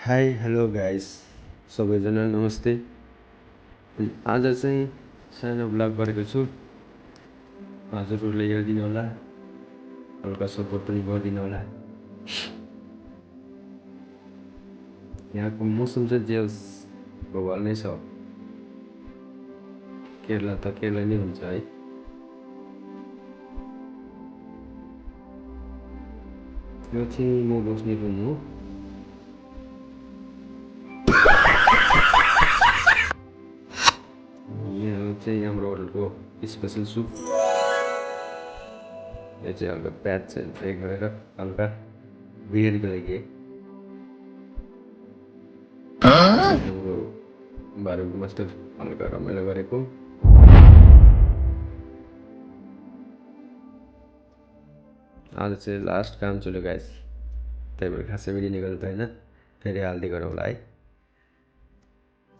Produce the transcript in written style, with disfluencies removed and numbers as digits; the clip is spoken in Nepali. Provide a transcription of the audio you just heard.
हाई हेलो गाइस सबैजना नमस्ते। आज चाहिँ सानो ब्लग गरेको छु। हजुरहरूले हेरिदिनु होला, हल्का सपोर्ट पनि गरिदिनु होला। यहाँको मौसम चाहिँ जे होस् भगवान नै छ। केरला त केरला नै हुन्छ है। यो चाहिँ म बस्ने रुम हो। यहाँ चाहिँ हाम्रो होटलको स्पेसल सुप। यो चाहिँ हल्का प्याज चाहिँ फ्राई गरेर हल्का बिरयानीको लागि हाम्रो बारेको मास्टर हल्का रमाइलो गरेको। आज चाहिँ लास्ट काम चल्यो गाइस, त्यही भएर खासै भिडियो निकाल्नु पाएन, फेरि हाल्दै गरौँला है।